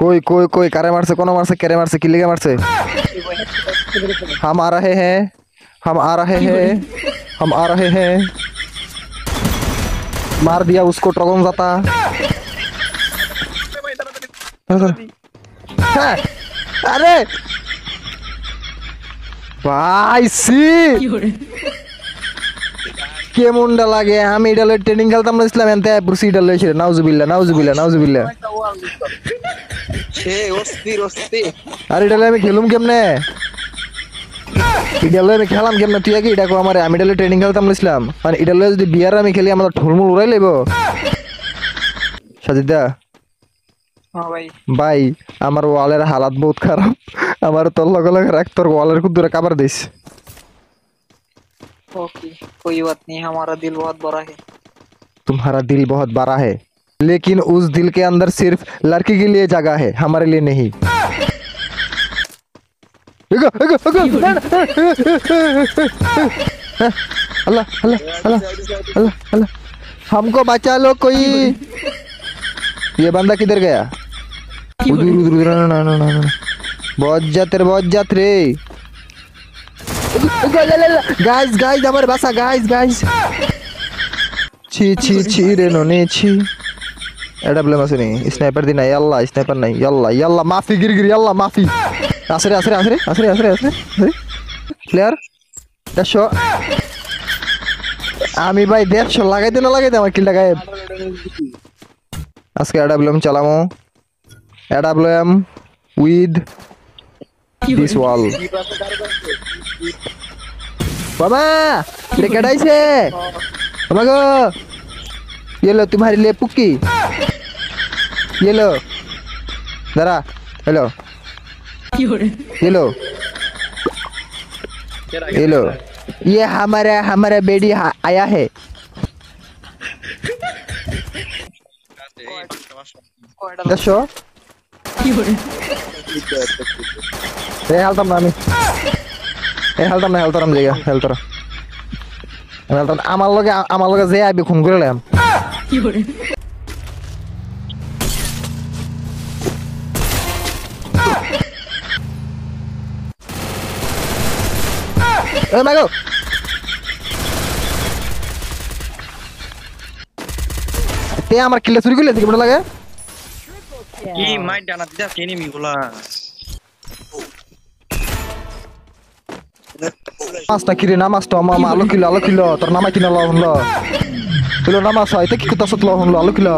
कोई कोई कोई कारे मारसे कोनो मारसे केरे मारसे किलिगे मारसे हम आ रहे हैं हम आ रहे हैं हम आ रहे हैं मार दिया उसको ट्रगन जाता है। अरे भाई सी কেমনটা লাগে আমি এটা লই ট্রেনিং খেলতাম না ইসলাম এনতে পুরসি এটা লইছে নাউজুবিল্লাহ নাউজুবিল্লাহ নাউজুবিল্লাহ সে অস্থির অস্থির আর এটা লই আমি খেলুম কেমনে এটা লই আমি খেলাম কেমনে তুই কি এটা কো আমারে আমি এটা লই ট্রেনিং খেলতাম না ইসলাম মানে এটা লই যদি বিয়ার আমি খেলি আমার ঢোলমুল উড়াই লইব সাজিদা হ্যাঁ ভাই ভাই আমার ওয়ালের হালাত বহুত খারাপ আমার তোর লগে লগে রাখ তোর ওয়ালের খুব দূরে কাবার দিস ओके कोई बात नहीं हमारा दिल बहुत बड़ा है तुम्हारा दिल बहुत बड़ा है लेकिन उस दिल के अंदर सिर्फ लड़की के लिए जगह है हमारे लिए नहीं अल्लाह अल्लाह अल्लाह अल्लाह अल्लाह हमको बचा लो कोई ये बंदा किधर गया उधर उधर उधर ना ना ना ना बहुत जात रे गाइस गाइस हमारे बासा गाइस गाइस छी छी छी रे नोने छी एडब्ल्यू मासे नहीं स्नाइपर दी नहीं यल्ला स्नाइपर नहीं यल्ला यल्ला माफी गिर गिर यल्ला माफी आसरे आसरे आसरे आसरे आसरे आसरे प्लेयर देखो আমি ভাই 150 লাগাইতে না লাগাইতে আমার কিলটা গায়েব আজকে এডব্লিউএম চালামো এডব্লিউএম উইথ দিস ওয়াল मामा ये कड़ाई से मामा को ये लो तुम्हारे लिए पुक्की ये लो जरा हेलो ये लो ये हमारा बेटी आया है दशो ये हालता मामी হেলতাম না হেলতাম জায়গা হেলতাম হেলতাম আমার লগে যে আইবে খুন করে লাম কি করে এ মাগো তে আমার কিলে চুরি করলে কেমন লাগে কি মাই জানা দিদা এনিমি গুলা নামাজটা কিরে নামাজটা মামা আলো কিলো তোর নামা কিনা ল হলো নামাজ হয় এটা কি কথা সত ল হলো আলো কিলো